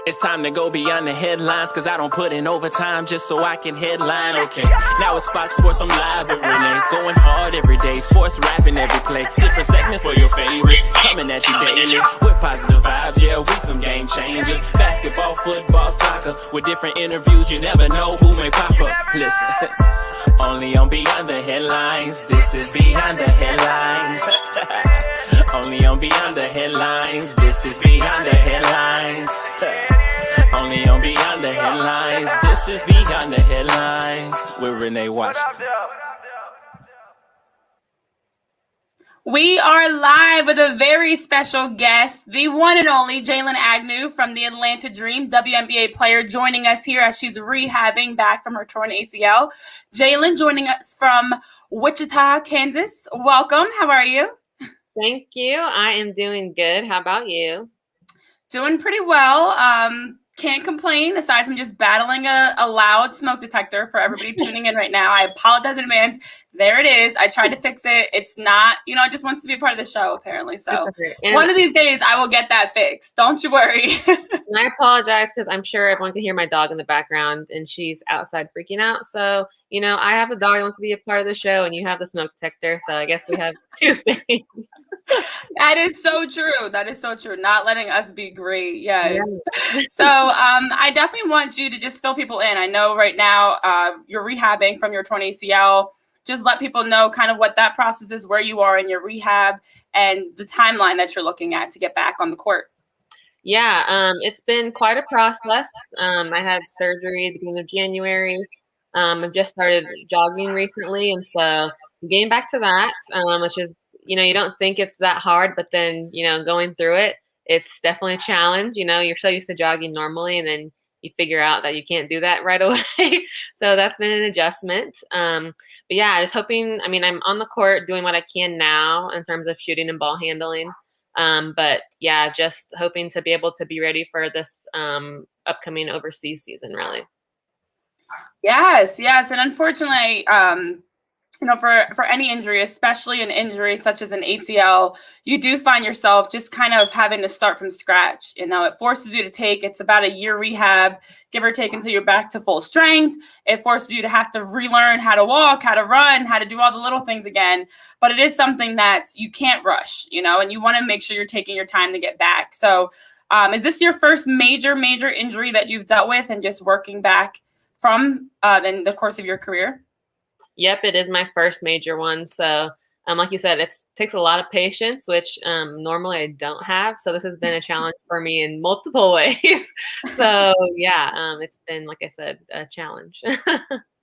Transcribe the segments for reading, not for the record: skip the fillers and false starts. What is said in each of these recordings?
It's time to go beyond the headlines, cause I don't put in overtime just so I can headline. Okay, now it's Fox Sports, I'm live with Renee. Going hard every day, sports rapping every play. Different segments for your favorites, coming at you daily with positive vibes, yeah, we some game changers. Basketball, football, soccer, with different interviews, you never know who may pop up. Listen, only on Beyond the Headlines, this is Beyond the Headlines. Only on Beyond the Headlines, this is Beyond the Headlines. Only on Beyond the Headlines, this is Beyond the Headlines with Renee Washington. We are live with a very special guest, the one and only Jalen Agnew from the Atlanta Dream, WNBA player, joining us here as she's rehabbing back from her torn ACL. Jalen joining us from Wichita, Kansas. Welcome. How are you? Thank you. I am doing good. How about you? Doing pretty well. Can't complain aside from just battling a loud smoke detector for everybody tuning in right now. I apologize in advance. There it is. I tried to fix it. It's not, it just wants to be a part of the show apparently. So one of these days I will get that fixed. Don't you worry. And I apologize because I'm sure everyone can hear my dog in the background and she's outside freaking out. So, I have the dog that wants to be a part of the show and you have the smoke detector. So I guess we have two things. That is so true. That is so true. Not letting us be great. Yes. Yeah. So I definitely want you to just fill people in. I know right now you're rehabbing from your torn ACL. Just let people know kind of what that process is, where you are in your rehab, and the timeline that you're looking at to get back on the court. Yeah, it's been quite a process. I had surgery at the beginning of January. I've just started jogging recently, and so getting back to that, which is, you don't think it's that hard, but then, going through it, it's definitely a challenge. You're so used to jogging normally, and then you figure out that you can't do that right away. So that's been an adjustment. But yeah, just hoping, I'm on the court doing what I can now in terms of shooting and ball handling. But yeah, just hoping to be able to be ready for this upcoming overseas season, really. Yes. And unfortunately, for any injury, especially an injury such as an ACL, you do find yourself just kind of having to start from scratch. It forces you to it's about a year rehab, give or take, until you're back to full strength. It forces you to have to relearn how to walk, how to run, how to do all the little things again. But it is something that you can't rush, and you want to make sure you're taking your time to get back. So is this your first major injury that you've dealt with and just working back from in the course of your career? Yep, it is my first major one. So, like you said, it takes a lot of patience, which normally I don't have. So this has been a challenge for me in multiple ways. So yeah, it's been, like I said, a challenge.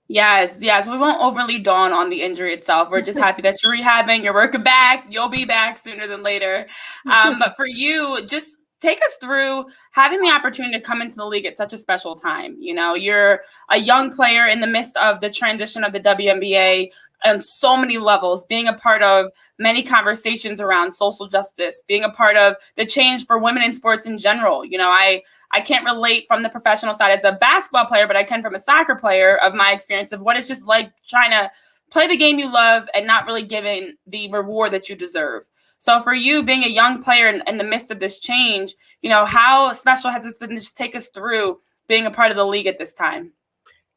Yes. We won't overly dawn on the injury itself. We're just happy that you're rehabbing, you're working back. You'll be back sooner than later. But for you, just take us through having the opportunity to come into the league at such a special time. You're a young player in the midst of the transition of the WNBA on so many levels, being a part of many conversations around social justice, being a part of the change for women in sports in general. I can't relate from the professional side as a basketball player, but I can from a soccer player of my experience of what it's just like trying to play the game you love and not really giving the reward that you deserve. So for you, being a young player in the midst of this change, how special has this been to just take us through being a part of the league at this time?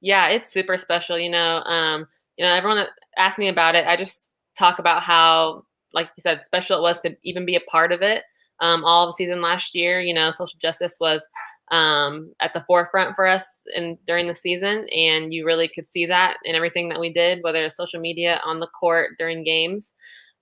Yeah, it's super special. Everyone that asks me about it, I just talk about how, like you said, special it was to even be a part of it. All of the season last year, social justice was at the forefront for us during the season, and you really could see that in everything that we did, whether it's social media, on the court, during games.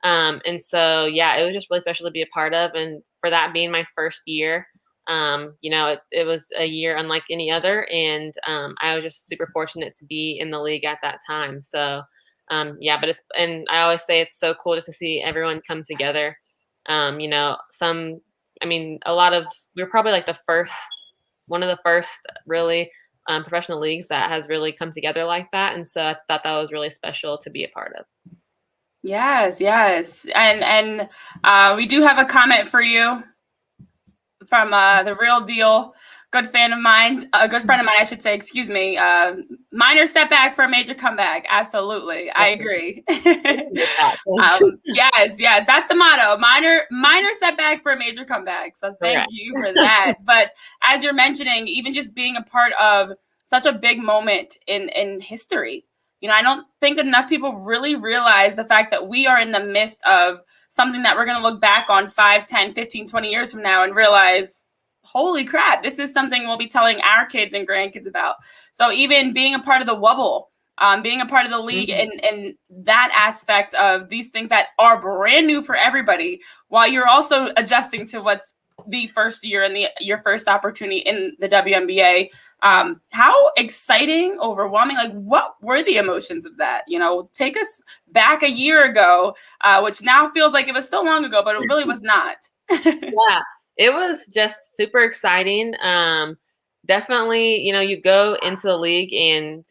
And so, yeah, it was just really special to be a part of. And for that being my first year, it was a year unlike any other. And I was just super fortunate to be in the league at that time. So, and I always say it's so cool just to see everyone come together. We we're probably like one of the first really professional leagues that has really come together like that. And so I thought that was really special to be a part of. Yes. And we do have a comment for you from the Real Deal. good friend of mine, I should say, excuse me. Minor setback for a major comeback. Absolutely. I agree. Yes, that's the motto. Minor setback for a major comeback. So thank you for that. But as you're mentioning, even just being a part of such a big moment in history, you know, I don't think enough people really realize the fact that we are in the midst of something that we're going to look back on 5, 10, 15, 20 years from now and realize, holy crap, this is something we'll be telling our kids and grandkids about. So even being a part of the Wubble, being a part of the league, and that aspect of these things that are brand new for everybody, while you're also adjusting to what's the first year and your first opportunity in the WNBA. How exciting, overwhelming, like what were the emotions of that? You know, take us back a year ago, which now feels like it was so long ago, but it really was not. Yeah, it was just super exciting. Definitely, you know, you go into the league and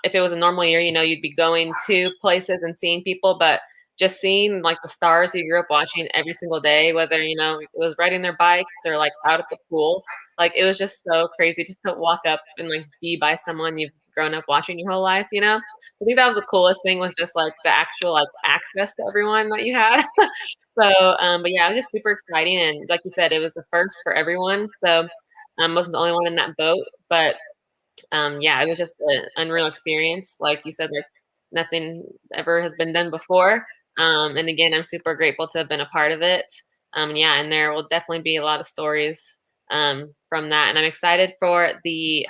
if it was a normal year, you know, you'd be going to places and seeing people, but just seeing like the stars you grew up watching every single day, whether, you know, it was riding their bikes or like out at the pool, like it was just so crazy just to walk up and like be by someone you've grown up watching your whole life, you know? I think that was the coolest thing, was just like the actual like access to everyone that you had. So, but yeah, it was just super exciting. And like you said, it was a first for everyone. So wasn't the only one in that boat, but yeah, it was just an unreal experience. Like you said, like nothing ever has been done before. And again, I'm super grateful to have been a part of it. Yeah, and there will definitely be a lot of stories from that. And I'm excited for the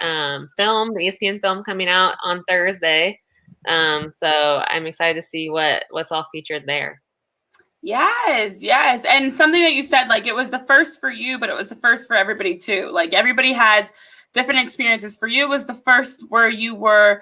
film, the ESPN film coming out on Thursday. So I'm excited to see what's all featured there. Yes. And something that you said, like it was the first for you, but it was the first for everybody too. Like everybody has different experiences. For you, it was the first where you were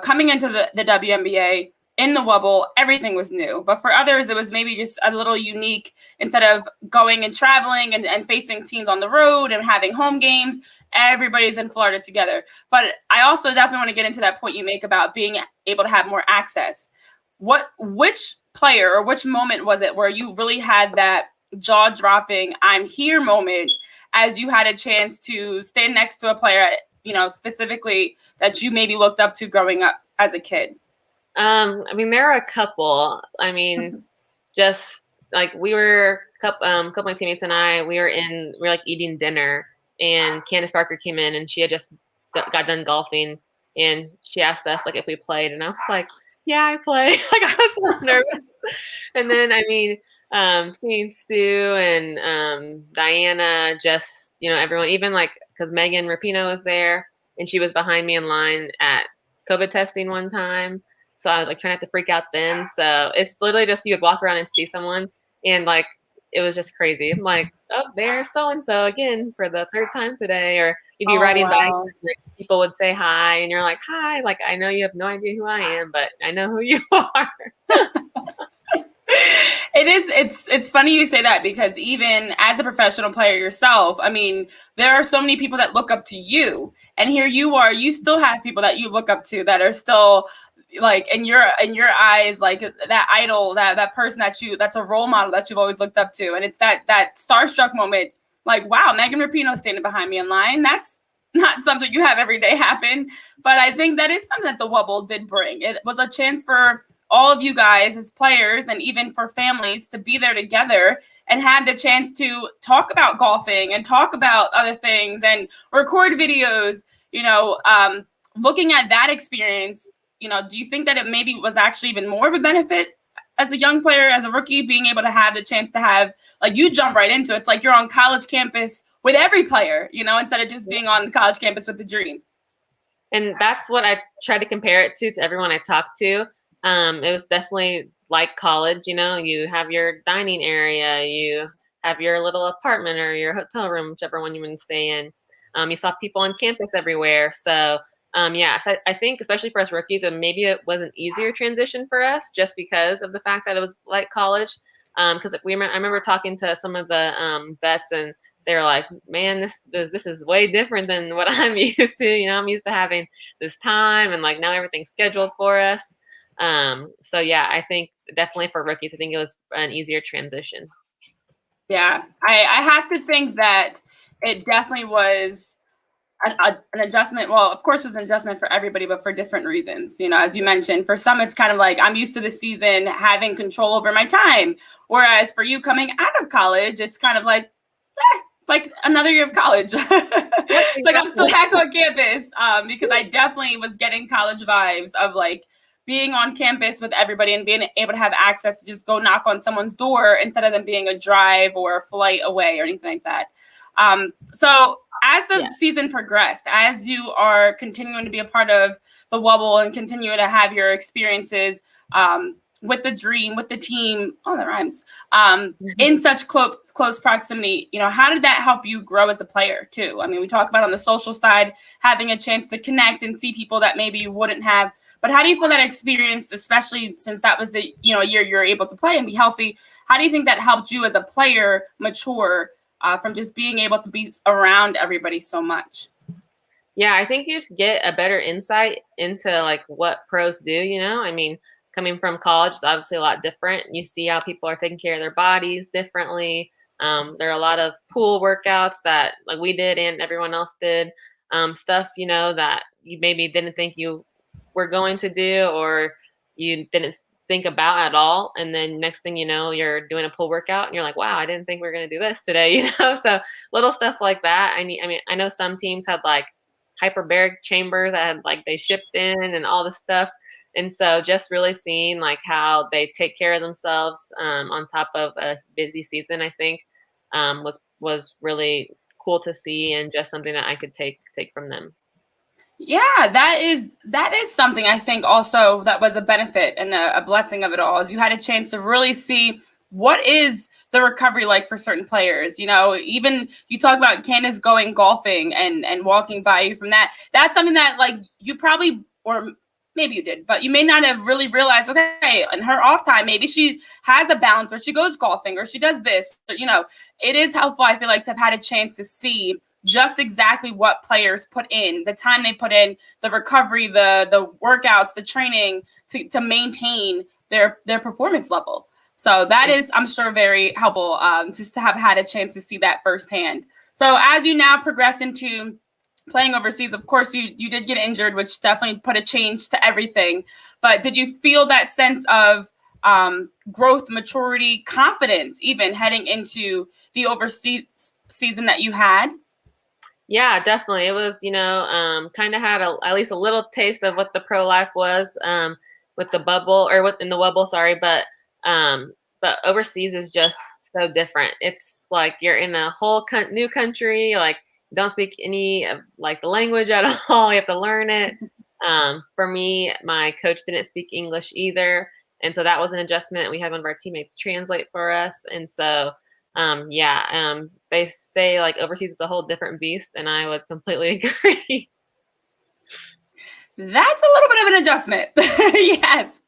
coming into the WNBA in the Wubble. Everything was new. But for others, it was maybe just a little unique. Instead of going and traveling and facing teams on the road and having home games, everybody's in Florida together. But I also definitely want to get into that point you make about being able to have more access. Which player or which moment was it where you really had that jaw-dropping I'm here moment as you had a chance to stand next to a player, you know, specifically that you maybe looked up to growing up as a kid? I mean, there are a couple. I mean, just like we were a couple of my teammates and I, we were like eating dinner, and Candace Parker came in and she had just got done golfing, and she asked us like if we played, and I was like, yeah, I play. Like I was so nervous. And then I mean, seeing Sue and Diana, just, you know, everyone, even like because Megan Rapinoe was there and she was behind me in line at COVID testing one time. So I was like trying not to freak out then. So it's literally just you would walk around and see someone, and like it was just crazy. I'm like, oh, there's so and so again for the third time today. Or you'd be riding bikes, and like, people would say hi, and you're like, hi, like I know you have no idea who I am, but I know who you are. It's funny you say that, because even as a professional player yourself, I mean, there are so many people that look up to you, and here you are, you still have people that you look up to that are still like in your eyes, like that idol, that person that's a role model that you've always looked up to. And it's that starstruck moment, like, wow, Megan Rapinoe standing behind me in line. That's not something you have every day happen. But I think that is something that the Wubble did bring. It was a chance for all of you guys as players, and even for families, to be there together and have the chance to talk about golfing and talk about other things and record videos, you know, looking at that experience. You know, do you think that it maybe was actually even more of a benefit as a young player, as a rookie, being able to have the chance to have, like, you jump right into it. It's like you're on college campus with every player, you know, instead of just being on the college campus with the dream. And that's what I try to compare it to everyone I talked to. It was definitely like college, you know, you have your dining area, you have your little apartment or your hotel room, whichever one you want to stay in. You saw people on campus everywhere. So yeah, so I think especially for us rookies, maybe it was an easier transition for us just because of the fact that it was like college. Because I remember talking to some of the vets, and they were like, "Man, this is way different than what I'm used to. You know, I'm used to having this time, and like now everything's scheduled for us." So yeah, I think definitely for rookies, I think it was an easier transition. Yeah, I have to think that it definitely was an adjustment. Well, of course, it was an adjustment for everybody, but for different reasons. You know, as you mentioned, for some, it's kind of like I'm used to the season having control over my time. Whereas for you coming out of college, it's kind of like, it's like another year of college. It's like I'm still back on campus because I definitely was getting college vibes of like being on campus with everybody and being able to have access to just go knock on someone's door instead of them being a drive or a flight away or anything like that. So as the season progressed, as you are continuing to be a part of the Wubble and continue to have your experiences with the dream, with the team, that rhymes, in such close proximity, you know, how did that help you grow as a player too? I mean, we talk about on the social side, having a chance to connect and see people that maybe you wouldn't have, but how do you feel that experience, especially since that was the, you know, year you're able to play and be healthy? How do you think that helped you as a player mature from just being able to be around everybody so much? Yeah, I think you just get a better insight into like what pros do, you know? I mean, coming from college is obviously a lot different. You see how people are taking care of their bodies differently. There are a lot of pool workouts that like we did and everyone else did, stuff, you know, that you maybe didn't think you were going to do or you didn't think about at all. And then next thing you know, you're doing a pull workout and you're like, wow, I didn't think we were going to do this today. You know, so little stuff like that. I mean, I know some teams had like hyperbaric chambers that had like they shipped in and all this stuff. And so just really seeing like how they take care of themselves on top of a busy season, I think was really cool to see and just something that I could take from them. Yeah, that is something I think also that was a benefit and a blessing of it all, is you had a chance to really see what is the recovery like for certain players. You know, even you talk about Candace going golfing and walking by you from that. That's something that like you probably, or maybe you did, but you may not have really realized, okay, in her off time, maybe she has a balance where she goes golfing or she does this. So, you know, it is helpful, I feel like, to have had a chance to see just exactly what players put in, the time they put in, the recovery, the workouts, the training to maintain their performance level. So that is, I'm sure, very helpful just to have had a chance to see that firsthand. So as you now progress into playing overseas, of course, you did get injured, which definitely put a change to everything. But did you feel that sense of growth, maturity, confidence, even heading into the overseas season that you had? Yeah, definitely. It was, you know, kind of had at least a little taste of what the pro life was with the bubble or in the Wubble, sorry. But overseas is just so different. It's like you're in a whole new country, like you don't speak any of like the language at all. You have to learn it. For me, my coach didn't speak English either. And so that was an adjustment. We had one of our teammates translate for us. And so they say like overseas is a whole different beast, and I would completely agree. That's a little bit of an adjustment. Yes,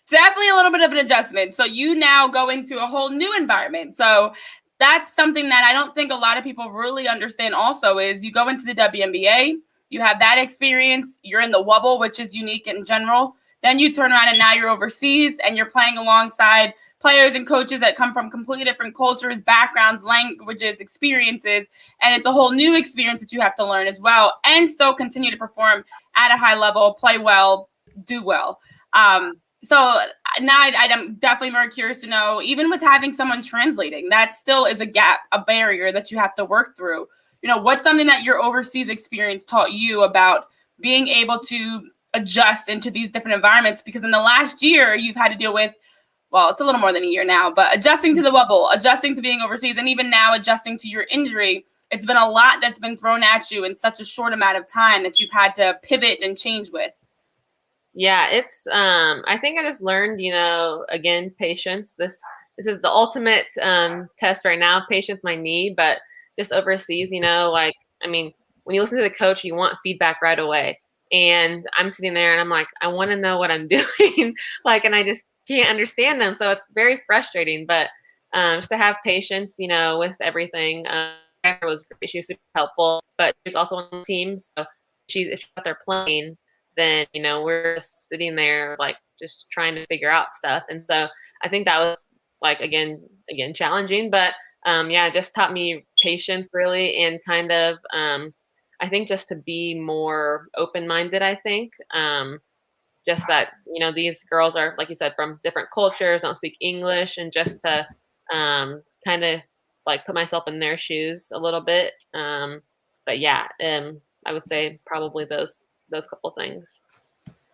definitely a little bit of an adjustment. So you now go into a whole new environment. So that's something that I don't think a lot of people really understand also is you go into the WNBA, you have that experience, you're in the Wubble, which is unique in general. Then you turn around and now you're overseas and you're playing alongside players and coaches that come from completely different cultures, backgrounds, languages, experiences. And it's a whole new experience that you have to learn as well and still continue to perform at a high level, play well, do well. So now I'm definitely more curious to know, even with having someone translating, that still is a gap, a barrier that you have to work through. You know, what's something that your overseas experience taught you about being able to adjust into these different environments? Because in the last year, you've had to deal with, well, it's a little more than a year now, but adjusting to the Wubble, adjusting to being overseas, and even now adjusting to your injury. It's been a lot that's been thrown at you in such a short amount of time that you've had to pivot and change with. Yeah, it's I think I just learned, you know, again, patience. This is the ultimate test right now. Patience, my need, but just overseas, you know, like, I mean, when you listen to the coach, you want feedback right away. And I'm sitting there and I'm like, I want to know what I'm doing. Like, and I just can't understand them. So it's very frustrating, but just to have patience, you know, with everything. She was super helpful, but she's also on the team. So if she's out there playing, then, you know, we're just sitting there like just trying to figure out stuff. And so I think that was like, again, challenging, but it just taught me patience really. And kind of, I think just to be more open-minded, I think. Just that, these girls are, like you said, from different cultures, don't speak English, and just to kind of like put myself in their shoes a little bit. But yeah, I would say probably those couple things.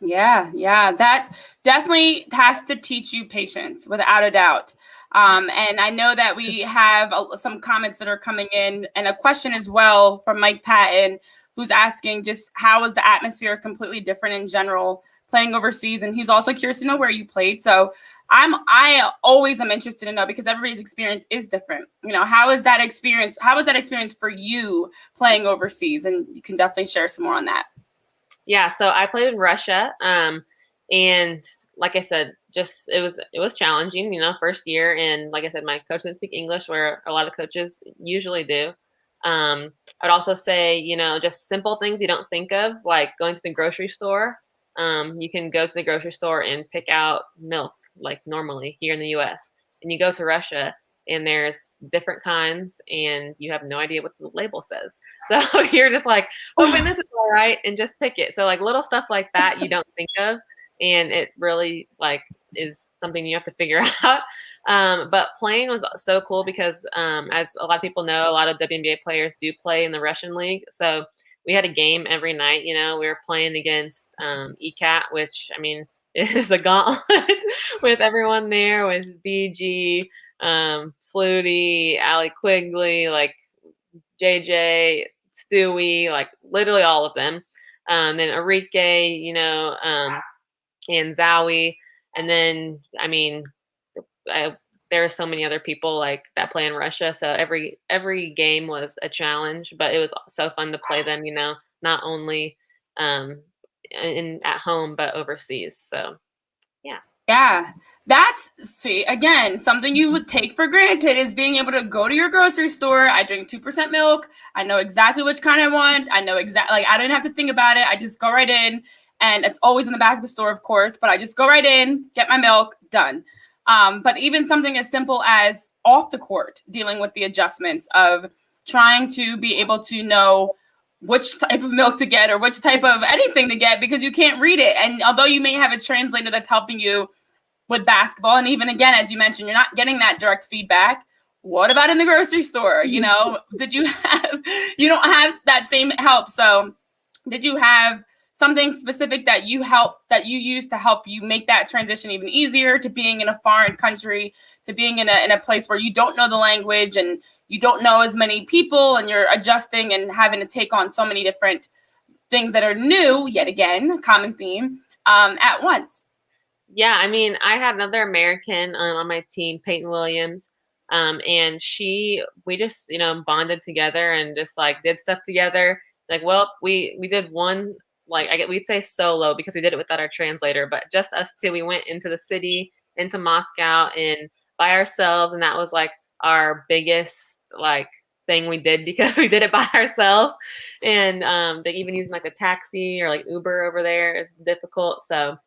Yeah, that definitely has to teach you patience, without a doubt. And I know that we have some comments that are coming in, and a question as well from Mike Patton, who's asking just how is the atmosphere completely different in general playing overseas, and he's also curious to know where you played. So I always am interested to know, because everybody's experience is different. How is that experience? How was that experience for you playing overseas? And you can definitely share some more on that. Yeah, so I played in Russia, and like I said, just it was challenging, first year, and like I said, my coach didn't speak English, where a lot of coaches usually do. I'd also say, just simple things you don't think of, like going to the grocery store. You can go to the grocery store and pick out milk like normally here in the U.S., and you go to Russia, and there's different kinds, and you have no idea what the label says. So you're just like, hoping this is all right, and just pick it. So like little stuff like that you don't think of, and it really like is something you have to figure out. But playing was so cool because as a lot of people know, a lot of WNBA players do play in the Russian league. So we had a game every night. We were playing against ECAT, which is a gauntlet with everyone there, with BG, Sluty, Allie Quigley, like JJ, Stewie, like literally all of them. Then Enrique, and Zowie. And then, there are so many other people like that play in Russia. So every game was a challenge, but it was so fun to play them, not only at home, but overseas. So, yeah. Yeah, again, something you would take for granted is being able to go to your grocery store. I drink 2% milk. I know exactly which kind I want. I know exactly, I didn't have to think about it. I just go right in, and it's always in the back of the store, of course, but I just go right in, get my milk, done. But even something as simple as off the court, dealing with the adjustments of trying to be able to know which type of milk to get or which type of anything to get, because you can't read it. And although you may have a translator that's helping you with basketball, and even again, as you mentioned, you're not getting that direct feedback. What about in the grocery store? You don't have that same help. So did you have something specific that you use to help you make that transition even easier, to being in a foreign country, to being in a place where you don't know the language and you don't know as many people, and you're adjusting and having to take on so many different things that are new, yet again, common theme, at once? Yeah, I had another American on my team, Peyton Williams, and we just, bonded together and just like did stuff together. Like, well, we did one, like we'd say solo because we did it without our translator, but just us two. We went into the city, into Moscow, and by ourselves, and that was like our biggest like thing we did, because we did it by ourselves. And they even using like a taxi or like Uber over there is difficult. So.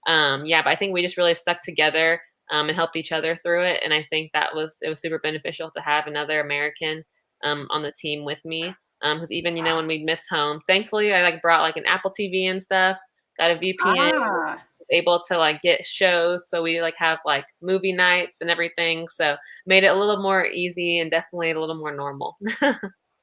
But I think we just really stuck together and helped each other through it. And I think it was super beneficial to have another American on the team with me. Because even, when we'd miss home, thankfully I like brought like an Apple TV and stuff, got a VPN, was able to like get shows. So we like have like movie nights and everything. So made it a little more easy and definitely a little more normal.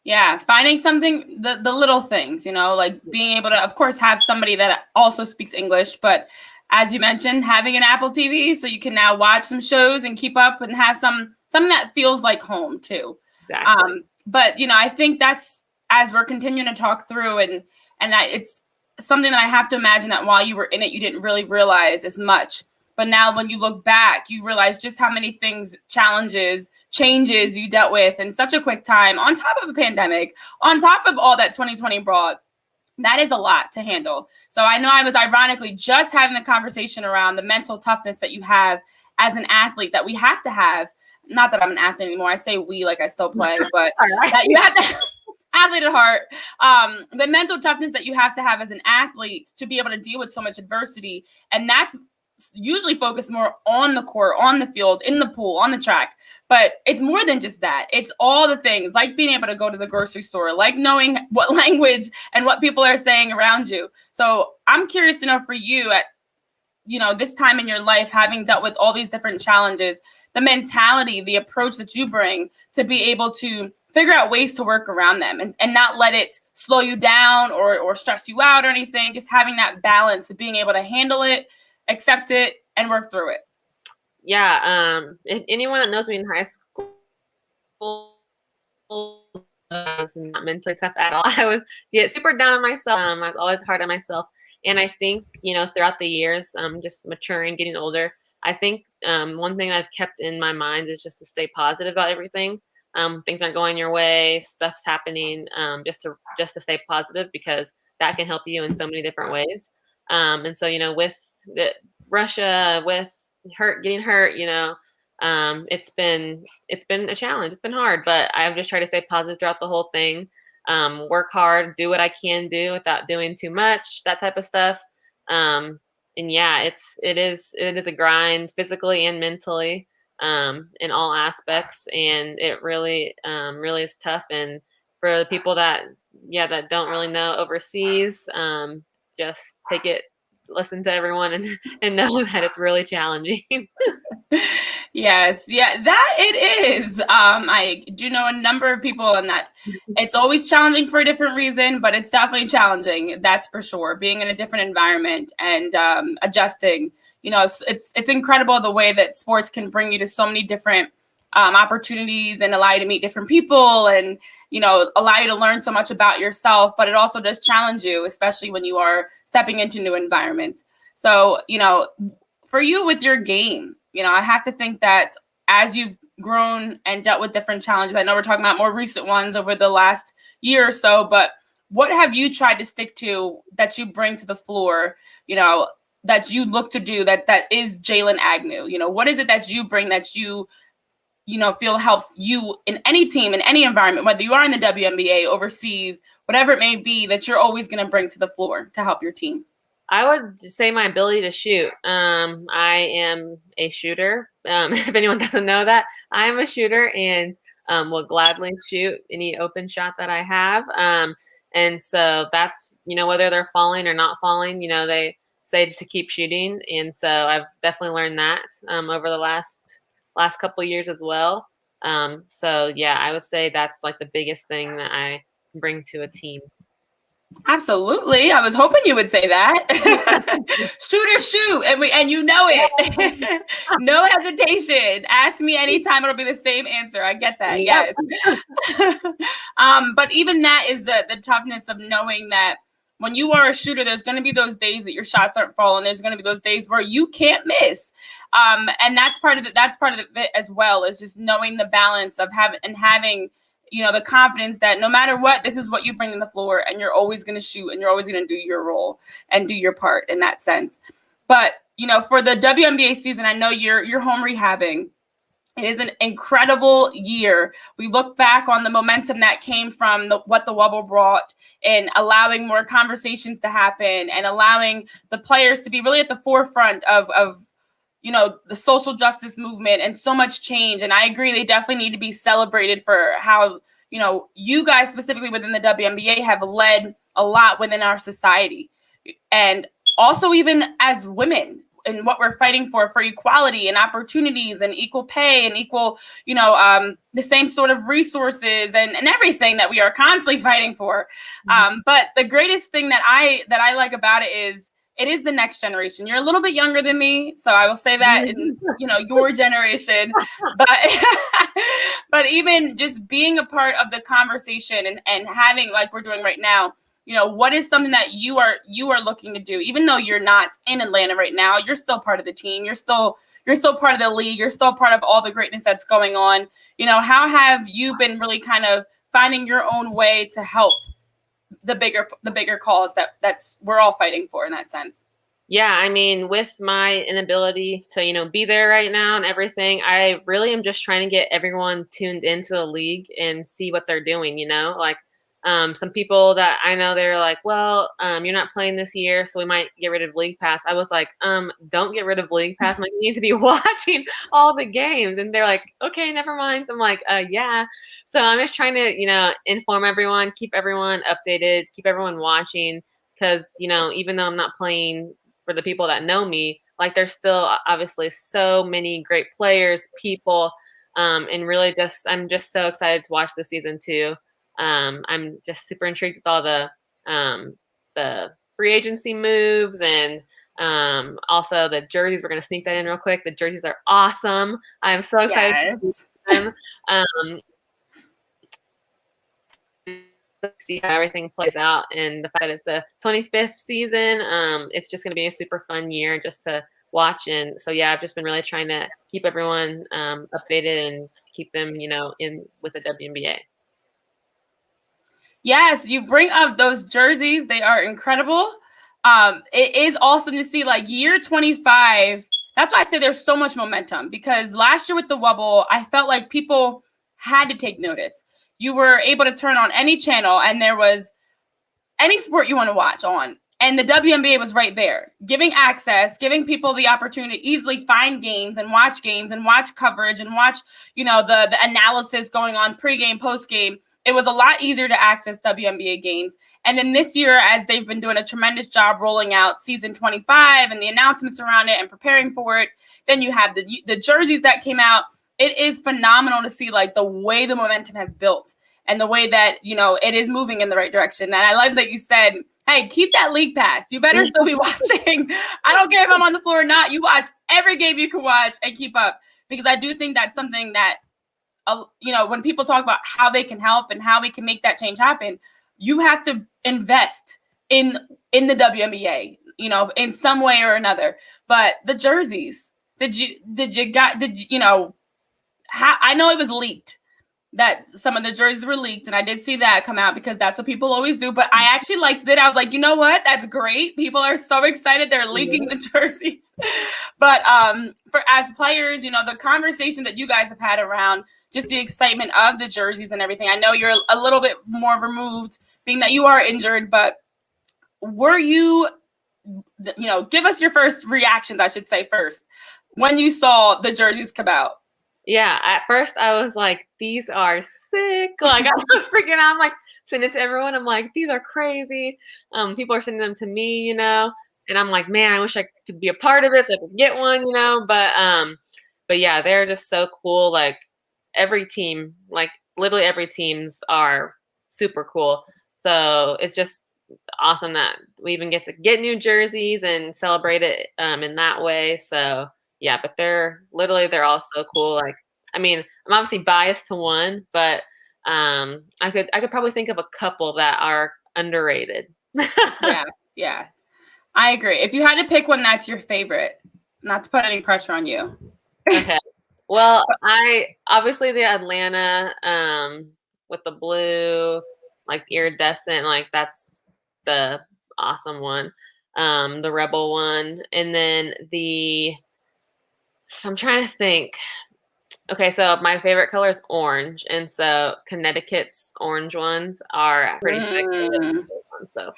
Yeah, finding something, the little things, like being able to, of course, have somebody that also speaks English, but as you mentioned, having an Apple TV so you can now watch some shows and keep up and have something that feels like home too. Exactly. But I think that's, as we're continuing to talk through, and it's something that I have to imagine that while you were in it, you didn't really realize as much. But now when you look back, you realize just how many things, challenges, changes you dealt with in such a quick time, on top of a pandemic, on top of all that 2020 brought. That is a lot to handle. So I know I was ironically just having a conversation around the mental toughness that you have as an athlete, that we have to have. Not that I'm an athlete anymore. I say we like I still play, but that you have to athlete at heart. The mental toughness that you have to have as an athlete to be able to deal with so much adversity. And that's usually focus more on the court, on the field, in the pool, on the track. But it's more than just that. It's all the things, like being able to go to the grocery store, like knowing what language and what people are saying around you. So I'm curious to know for you at, this time in your life, having dealt with all these different challenges, the mentality, the approach that you bring to be able to figure out ways to work around them and not let it slow you down or stress you out or anything. Just having that balance of being able to handle it, accept it, and work through it. Yeah. Anyone that knows me in high school was not mentally tough at all. I was super down on myself. I was always hard on myself. And I think, throughout the years, just maturing, getting older, I think one thing I've kept in my mind is just to stay positive about everything. Things aren't going your way, stuff's happening, just to stay positive, because that can help you in so many different ways. And so, with Russia, with getting hurt, it's been a challenge. It's been hard, but I've just tried to stay positive throughout the whole thing. Work hard, do what I can do without doing too much, that type of stuff. And yeah, it is a grind physically and mentally, in all aspects. And it really is tough. And for the people that don't really know overseas, just listen to everyone and know that it's really challenging. Yes. Yeah, that it is. I do know a number of people, and that it's always challenging for a different reason, but it's definitely challenging. That's for sure. Being in a different environment and adjusting, it's incredible the way that sports can bring you to so many different opportunities and allow you to meet different people and, allow you to learn so much about yourself, but it also does challenge you, especially when you are stepping into new environments. So, for you with your game, I have to think that as you've grown and dealt with different challenges, I know we're talking about more recent ones over the last year or so, but what have you tried to stick to that you bring to the floor, that you look to do that is Jalen Agnew? What is it that you bring that you feel helps you in any team, in any environment, whether you are in the WNBA, overseas, whatever it may be, that you're always going to bring to the floor to help your team? I would say my ability to shoot. I am a shooter. If anyone doesn't know that, I am a shooter and will gladly shoot any open shot that I have. And so that's, whether they're falling or not falling, they say to keep shooting. And so I've definitely learned that over the last couple of years as well. So yeah, I would say that's like the biggest thing that I bring to a team. Absolutely. I was hoping you would say that. Shoot or shoot. And you know it. No hesitation. Ask me anytime. It'll be the same answer. I get that. Yep. Yes. But even that is the toughness of knowing that when you are a shooter, there's going to be those days that your shots aren't falling. There's going to be those days where you can't miss. And that's part of it as well, is just knowing the balance of having the confidence that no matter what, this is what you bring to the floor, and you're always going to shoot, and you're always going to do your role and do your part in that sense. But, for the WNBA season, I know you're home rehabbing. It is an incredible year. We look back on the momentum that came from what the Wubble brought, and allowing more conversations to happen and allowing the players to be really at the forefront of the social justice movement and so much change. And I agree, they definitely need to be celebrated for how, you guys specifically within the WNBA have led a lot within our society. And also even as women and what we're fighting for equality and opportunities and equal pay and equal, the same sort of resources and everything that we are constantly fighting for. But the greatest thing that I like about it is the next generation. You're a little bit younger than me, so I will say that in your generation. But even just being a part of the conversation and having, like we're doing right now, what is something that you are looking to do? Even though you're not in Atlanta right now, you're still part of the team. You're still part of the league. You're still part of all the greatness that's going on. How have you been really kind of finding your own way to help the bigger cause that's we're all fighting for in that sense? Yeah, I mean, with my inability to, be there right now and everything, I really am just trying to get everyone tuned into the league and see what they're doing, like Some people that I know, they're like, well, you're not playing this year, so we might get rid of League Pass. I was like, don't get rid of League Pass. I'm like, you need to be watching all the games. And they're like, okay, never mind. I'm like, yeah. So I'm just trying to, inform everyone, keep everyone updated, keep everyone watching. Because, even though I'm not playing, for the people that know me, like, there's still obviously so many great players, people, and really I'm just so excited to watch this season too. I'm just super intrigued with all the free agency moves, and also the jerseys. We're going to sneak that in real quick. The jerseys are awesome. I'm so excited to see them. See how everything plays out, and the fact that it's the 25th season, it's just going to be a super fun year just to watch. And so, yeah, I've just been really trying to keep everyone updated and keep them, in with the WNBA. Yes, you bring up those jerseys. They are incredible. It is awesome to see, like, year 25. That's why I say there's so much momentum, because last year with the Wubble, I felt like people had to take notice. You were able to turn on any channel and there was any sport you want to watch on. And the WNBA was right there, giving access, giving people the opportunity to easily find games and watch coverage and watch, the analysis going on pregame, postgame. It was a lot easier to access WNBA games. And then this year, as they've been doing a tremendous job rolling out season 25 and the announcements around it and preparing for it, then you have the jerseys that came out. It is phenomenal to see, like, the way the momentum has built and the way that, it is moving in the right direction. And I love that you said, hey, keep that league pass. You better still be watching. I don't care if I'm on the floor or not. You watch every game you can watch and keep up, because I do think that's something that, when people talk about how they can help and how we can make that change happen, you have to invest in the WNBA, in some way or another. But the jerseys, I know it was leaked, that some of the jerseys were leaked, and I did see that come out because that's what people always do. But I actually liked it. I was like, you know what? That's great. People are so excited they're leaking the jerseys. But for as players, the conversation that you guys have had around just the excitement of the jerseys and everything. I know you're a little bit more removed, being that you are injured, but were you, give us your first reactions, I should say, first, when you saw the jerseys come out. Yeah, at first I was like, these are sick. Like, I was freaking out. I'm like, sending it to everyone. I'm like, these are crazy. People are sending them to me, and I'm like, man, I wish I could be a part of it so I could get one, but yeah, they're just so cool. Like, every team, like literally every teams are super cool. So it's just awesome that we even get to get new jerseys and celebrate it in that way. So yeah, but they're all so cool. Like, I mean, I'm obviously biased to one, but I could probably think of a couple that are underrated. Yeah. I agree. If you had to pick one that's your favorite, not to put any pressure on you. Okay. Well, obviously the Atlanta with the blue, like iridescent, like that's the awesome one. The Rebel one, and then I'm trying to think. Okay, so my favorite color is orange, and so Connecticut's orange ones are pretty sick. So.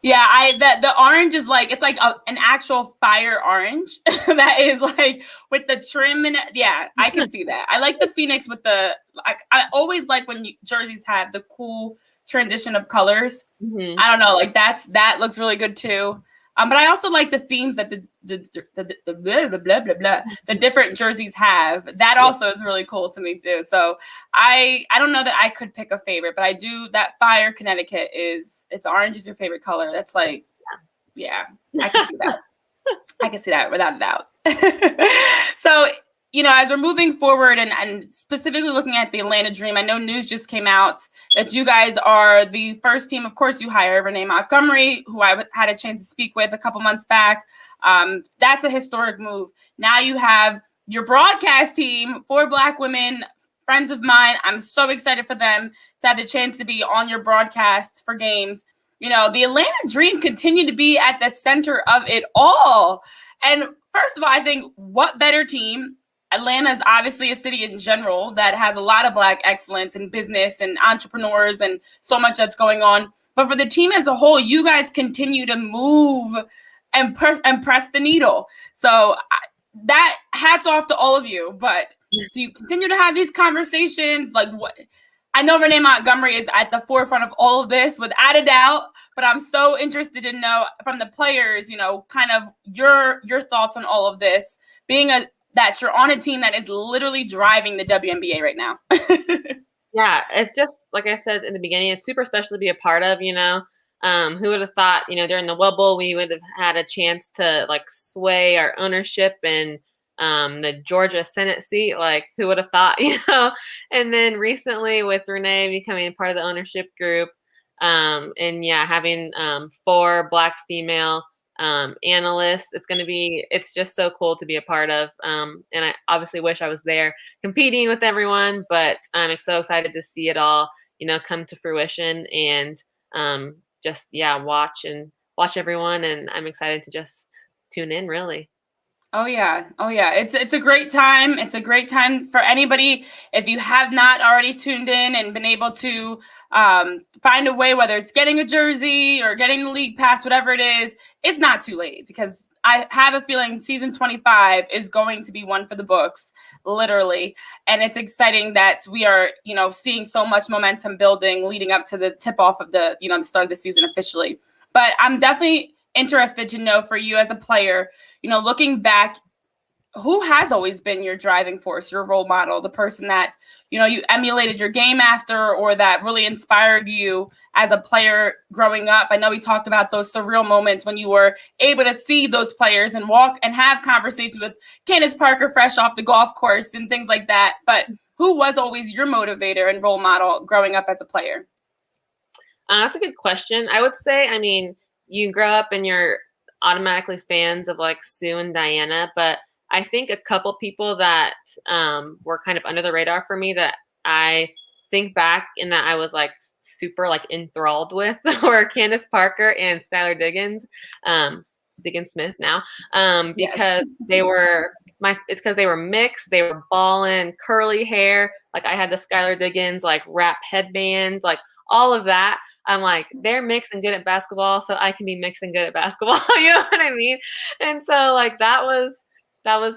Yeah, the orange is like, it's like an actual fire orange that is like with the trim, and yeah, I can see that. I like the Phoenix with I always like when jerseys have the cool transition of colors. Mm-hmm. I don't know, like that looks really good too. But I also like the themes that the blah, blah, blah, blah, blah, the different jerseys have. That also is really cool to me too. So I don't know that I could pick a favorite, but I do. That fire Connecticut is, if the orange is your favorite color, that's like, yeah, I can see that. I can see that without a doubt. So, as we're moving forward and specifically looking at the Atlanta Dream, I know news just came out that you guys are the first team. Of course, you hire Renee Montgomery, who I had a chance to speak with a couple months back. That's a historic move. Now you have your broadcast team, 4 Black women, friends of mine. I'm so excited for them to have the chance to be on your broadcasts for games. The Atlanta Dream continued to be at the center of it all. And first of all, I think what better team Atlanta is obviously a city in general that has a lot of Black excellence in business and entrepreneurs and so much that's going on. But for the team as a whole, you guys continue to move and press the needle. So that hats off to all of you. But do you continue to have these conversations? Like, what? I know Renee Montgomery is at the forefront of all of this without a doubt, but I'm so interested to know from the players, you know, kind of your thoughts on all of this, being that you're on a team that is literally driving the WNBA right now. Yeah, it's just like I said in the beginning, it's super special to be a part of, you know. Who would have thought, you know, during the bubble we would have had a chance to like sway our ownership and the Georgia Senate seat, like who would have thought, you know? And then recently with Renee becoming part of the ownership group, and yeah, having 4 Black female analysts, it's just so cool to be a part of. And I obviously wish I was there competing with everyone, but I'm so excited to see it all, you know, come to fruition and just watch everyone, and I'm excited to just tune in really. Oh yeah. It's a great time. It's a great time for anybody. If you have not already tuned in and been able to find a way, whether it's getting a jersey or getting the league pass, whatever it is, it's not too late, because I have a feeling season 25 is going to be one for the books, literally. And it's exciting that we are, you know, seeing so much momentum building leading up to the tip off of the, you know, the start of the season officially. But I'm definitely interested to know, for you as a player, you know, looking back, who has always been your driving force, your role model, the person that, you know, you emulated your game after, or that really inspired you as a player growing up? I know we talked about those surreal moments when you were able to see those players and walk and have conversations with Candace Parker fresh off the golf course and things like that. But who was always your motivator and role model growing up as a player? That's a good question. I would say, I mean, you grow up and you're automatically fans of like Sue and Diana, but I think a couple people that were kind of under the radar for me that I think back and that I was like super like enthralled with were Candace Parker and Skylar Diggins, Diggins Smith now, because it's because they were mixed, they were ballin', curly hair. Like I had the Skylar Diggins like wrap headband, like all of that. I'm like, they're mixed and good at basketball, so I can be mixed and good at basketball. You know what I mean? And so like that was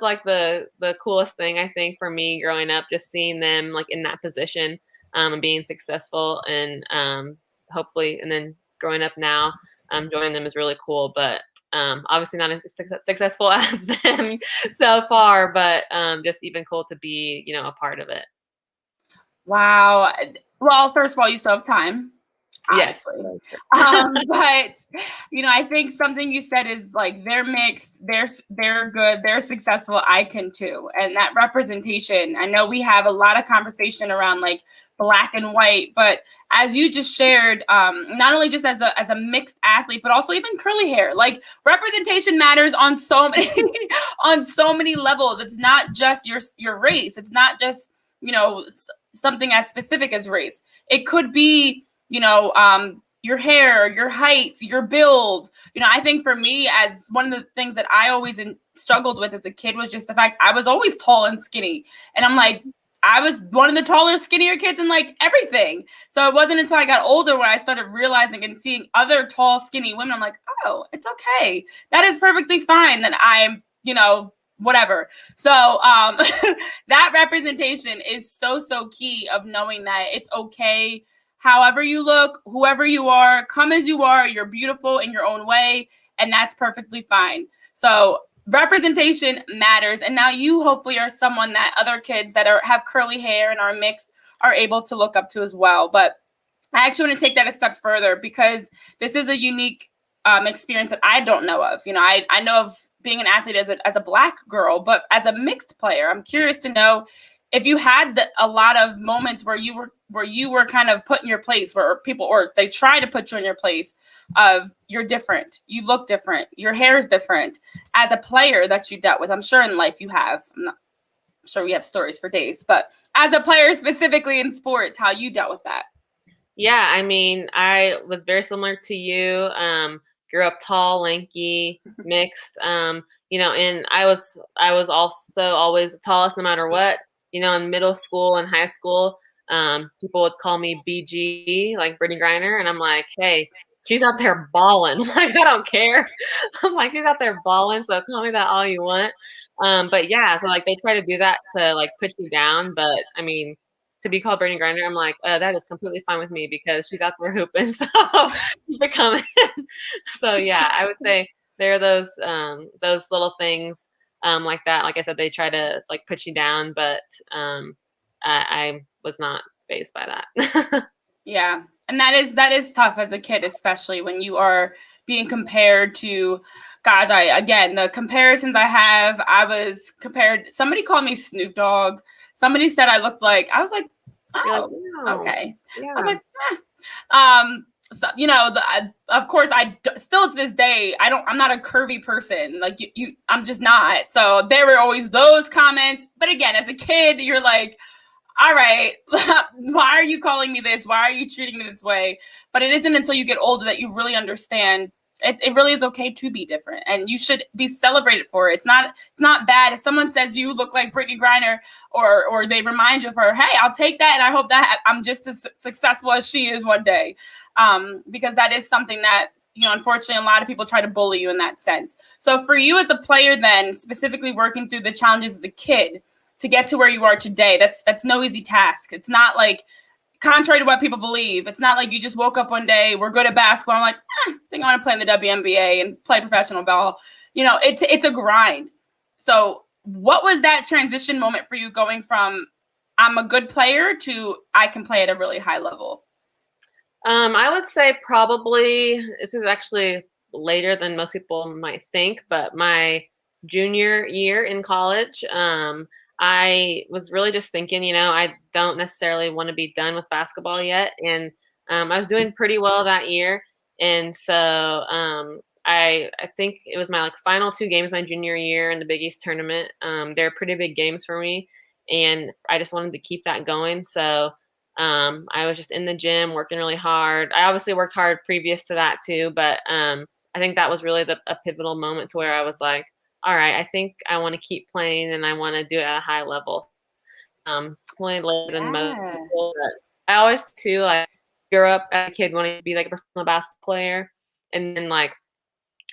like the coolest thing I think for me growing up, just seeing them like in that position and being successful, and hopefully, and then growing up now, joining them is really cool. But obviously not as successful as them so far, but just even cool to be, you know, a part of it. Wow. Well, first of all, you still have time. Honestly. Yes. But you know, I think something you said is like, they're mixed, they're good, they're successful, I can too. And that representation, I know we have a lot of conversation around like Black and white, but as you just shared, not only just as a mixed athlete, but also even curly hair, like representation matters on so many on so many levels. It's not just your race. It's not just, you know, something as specific as race. It could be, you know, your hair, your height, your build. You know, I think for me, as one of the things that I always struggled with as a kid was just the fact I was always tall and skinny. And I'm like, I was one of the taller, skinnier kids in like everything. So it wasn't until I got older when I started realizing and seeing other tall, skinny women, I'm like, oh, it's okay. That is perfectly fine that I'm, you know, whatever. So that representation is so key, of knowing that it's okay. However you look, whoever you are, come as you are, you're beautiful in your own way, and that's perfectly fine. So representation matters. And now you hopefully are someone that other kids that have curly hair and are mixed are able to look up to as well. But I actually want to take that a step further, because this is a unique experience that I don't know of. You know, I know of being an athlete as a Black girl, but as a mixed player, I'm curious to know if you had a lot of moments where you were kind of put in your place, where people, or they try to put you in your place of, you're different, you look different, your hair is different, as a player that you dealt with. I'm sure in life you have. I'm sure we have stories for days, but as a player specifically in sports, how you dealt with that. Yeah, I mean, I was very similar to you. grew up tall, lanky, mixed. And I was also always the tallest no matter what. In middle school and high school, people would call me BG, like Brittany Griner, and I'm like, hey, she's out there balling. Like, I don't care. I'm like, she's out there balling, so call me that all you want. But yeah, so like they try to do that to like put you down, but I mean, to be called Brittany Griner, I'm like, that is completely fine with me because she's out there hooping. So keep it coming. So yeah, I would say there are those little things like that. Like I said, they try to like put you down, but I was not fazed by that. Yeah. And that is tough as a kid, especially when you are being compared to, gosh, the comparisons I was compared, somebody called me Snoop Dogg. Somebody said I looked like, I was like, You're oh, like, wow. okay. Yeah. I was like, so, of course, still to this day, I'm not a curvy person. Like I'm just not. So there were always those comments. But again, as a kid, you're like, all right, why are you calling me this? Why are you treating me this way? But it isn't until you get older that you really understand it really is okay to be different, and you should be celebrated for it. It's not bad if someone says you look like Brittany Griner, or they remind you of her. Hey, I'll take that, and I hope that I'm just as successful as she is one day, because that is something that, unfortunately, a lot of people try to bully you in that sense. So for you as a player, then specifically working through the challenges as a kid to get to where you are today, that's no easy task. It's not like, contrary to what people believe, it's not like you just woke up one day, we're good at basketball, I'm like, I think I want to play in the WNBA and play professional ball. It's a grind. So what was that transition moment for you, going from I'm a good player to I can play at a really high level? I would say probably this is actually later than most people might think, but my junior year in college, I was really just thinking, I don't necessarily want to be done with basketball yet. And I was doing pretty well that year. And so I think it was my like final 2 games my junior year in the Big East tournament. They're pretty big games for me, and I just wanted to keep that going. So I was just in the gym working really hard. I obviously worked hard previous to that too, but I think that was really a pivotal moment to where I was like, all right, I think I want to keep playing and I want to do it at a high level. Playing later than most people, but I always too like grew up as a kid wanting to be like a professional basketball player, and then like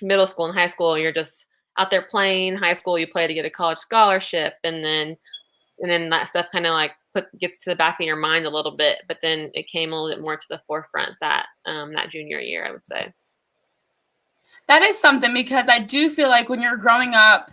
middle school and high school, you're just out there playing. High school, you play to get a college scholarship, and then that stuff kind of like gets to the back of your mind a little bit. But then it came a little bit more to the forefront that junior year, I would say. That is something, because I do feel like when you're growing up,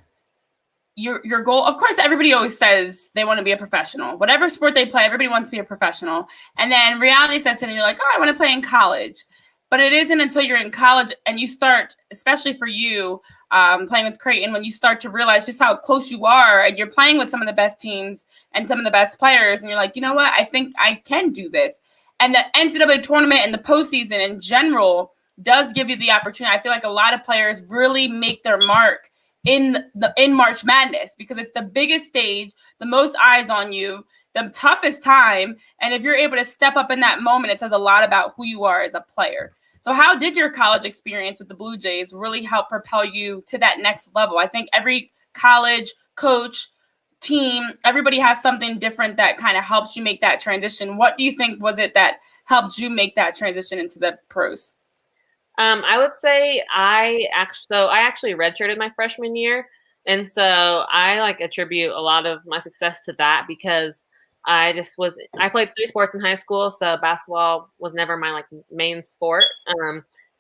your goal, of course, everybody always says they want to be a professional. Whatever sport they play, everybody wants to be a professional. And then reality sets in and you're like, oh, I want to play in college. But it isn't until you're in college and you start, especially for you, playing with Creighton, when you start to realize just how close you are, and you're playing with some of the best teams and some of the best players, and you're like, you know what, I think I can do this. And the NCAA tournament and the postseason in general does give you the opportunity. I feel like a lot of players really make their mark in March Madness, because it's the biggest stage, the most eyes on you, the toughest time. And if you're able to step up in that moment, it says a lot about who you are as a player. So how did your college experience with the Blue Jays really help propel you to that next level? I think every college coach, team, everybody has something different that kind of helps you make that transition. What do you think was it that helped you make that transition into the pros? I would say I actually redshirted my freshman year. And so I like attribute a lot of my success to that, because I played 3 sports in high school. So basketball was never my like main sport.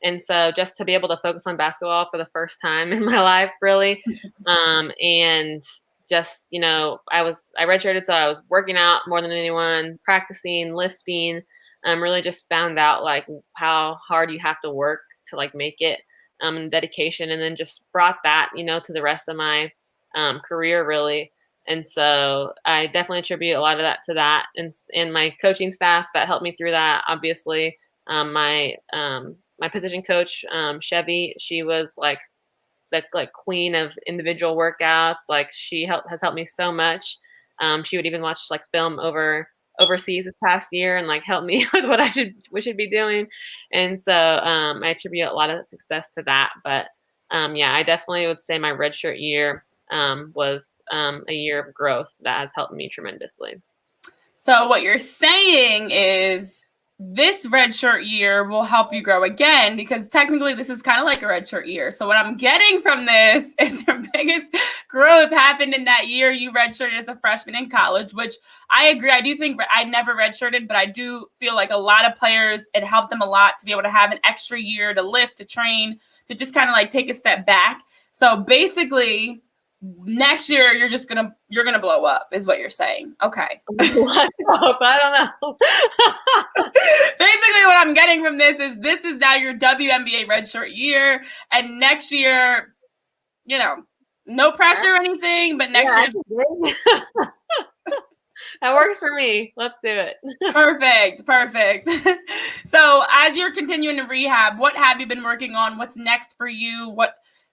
And so just to be able to focus on basketball for the first time in my life, really. And just, I redshirted. So I was working out more than anyone, practicing, lifting. Really just found out like how hard you have to work to like make it, and dedication, and then just brought that, to the rest of my career, really. And so I definitely attribute a lot of that to that, and my coaching staff that helped me through that. Obviously, my position coach, Chevy, she was like the queen of individual workouts. Like she has helped me so much. She would even watch like film over overseas this past year and like helped me with what we should be doing. And so I attribute a lot of success to that. But yeah, I definitely would say my redshirt year was a year of growth that has helped me tremendously. So what you're saying is this redshirt year will help you grow again, because technically this is kind of like a redshirt year. So what I'm getting from this is your biggest growth happened in that year you redshirted as a freshman in college, which I agree. I do think I never redshirted, but I do feel like a lot of players, it helped them a lot to be able to have an extra year to lift, to train, to just kind of like take a step back. So basically, next year you're gonna blow up, is what you're saying. Okay. I don't know. Basically, what I'm getting from this is now your WNBA redshirt year, and next year, no pressure or anything, but next year. That works for me. Let's do it. Perfect. So as you're continuing to rehab, what have you been working on? What's next for you?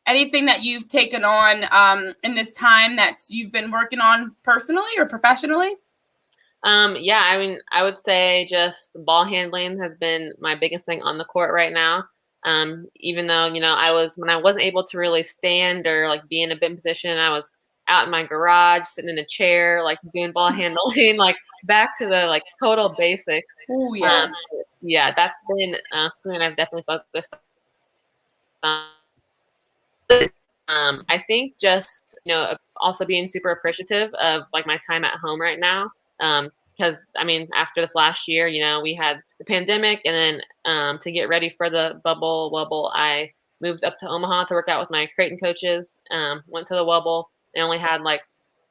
Anything that you've taken on in this time that you've been working on personally or professionally? Yeah, I mean, I would say just ball handling has been my biggest thing on the court right now. Even though, when I wasn't able to really stand or like be in a big position, I was out in my garage, sitting in a chair, like doing ball handling, like back to the like total basics. Oh yeah. Yeah, that's been something I've definitely focused on. I think just, also being super appreciative of like my time at home right now. Because I mean, after this last year, we had the pandemic, and then to get ready for the bubble wobble, I moved up to Omaha to work out with my Creighton coaches. Went to the wobble. I only had like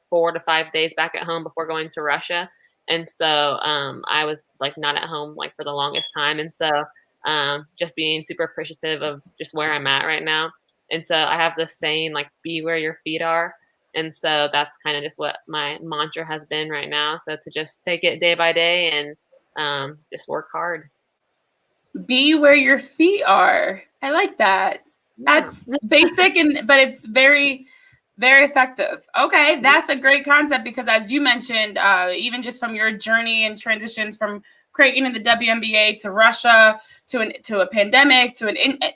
4 to 5 days back at home before going to Russia, and so I was like not at home like for the longest time, and so just being super appreciative of just where I'm at right now. And so I have this saying like, "Be where your feet are." And so that's kind of just what my mantra has been right now. So to just take it day by day and just work hard. Be where your feet are. I like that. That's basic, but it's very, very effective. Okay, that's a great concept, because as you mentioned, even just from your journey and transitions from Creighton in the WNBA to Russia to a pandemic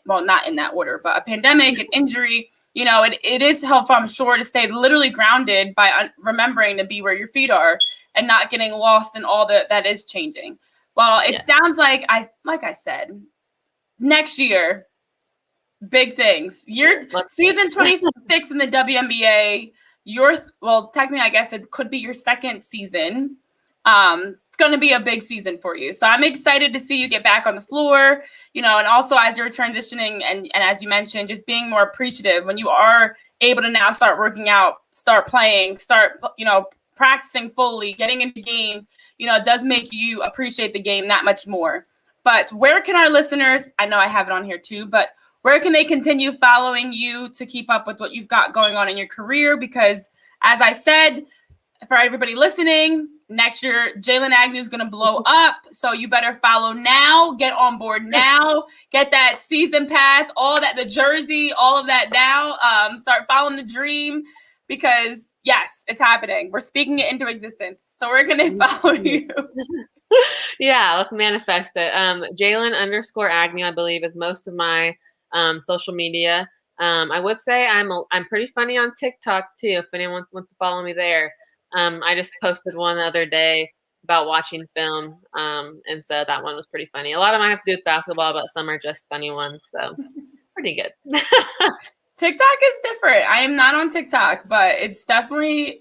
well, not in that order, but a pandemic, an injury. It is helpful, I'm sure, to stay literally grounded by remembering to be where your feet are and not getting lost in all that is changing. Well, it sounds like I said, next year, big things. Season 26 in the WNBA. Technically, I guess it could be your second season. It's going to be a big season for you. So I'm excited to see you get back on the floor, and also as you're transitioning and as you mentioned, just being more appreciative when you are able to now start working out, start playing, start, practicing fully, getting into games, it does make you appreciate the game that much more. But where can our listeners, I know I have it on here too, but where can they continue following you to keep up with what you've got going on in your career? Because as I said, for everybody listening, next year, Jalen Agnew is going to blow up. So you better follow now, get on board now, get that season pass, all that, the jersey, all of that now. Start following the dream, because yes, it's happening. We're speaking it into existence. So we're going to follow you. Yeah, let's manifest it. Jalen_Agnew, I believe, is most of my social media. I would say I'm pretty funny on TikTok too, if anyone wants to follow me there. I just posted one the other day about watching film, and so that one was pretty funny. A lot of mine have to do with basketball, but some are just funny ones, so pretty good. TikTok is different. I am not on TikTok, but it's definitely,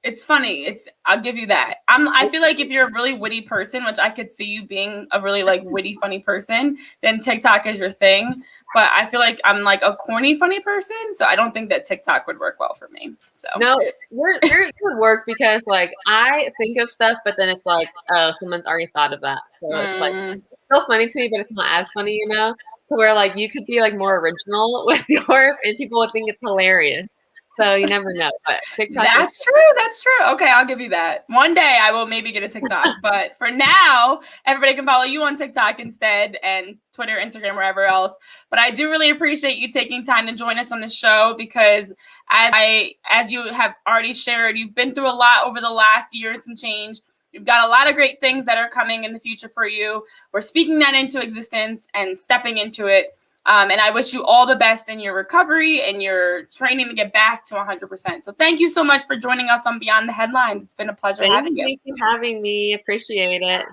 it's funny. I'll give you that. I feel like if you're a really witty person, which I could see you being a really like witty, funny person, then TikTok is your thing. But I feel like I'm like a corny, funny person, so I don't think that TikTok would work well for me. So no, it would work, because like I think of stuff, but then it's like, oh, someone's already thought of that. So it's like, it's still funny to me, but it's not as funny, to where like you could be like more original with yours and people would think it's hilarious. So you never know. But TikTok. That's true. Okay, I'll give you that. One day I will maybe get a TikTok. But for now, everybody can follow you on TikTok instead, and Twitter, Instagram, wherever else. But I do really appreciate you taking time to join us on the show, because as you have already shared, you've been through a lot over the last year and some change. We've got a lot of great things that are coming in the future for you. We're speaking that into existence and stepping into it. And I wish you all the best in your recovery and your training to get back to 100%. So thank you so much for joining us on Beyond the Headlines. It's been a pleasure having you. Thank you for having me. Appreciate it.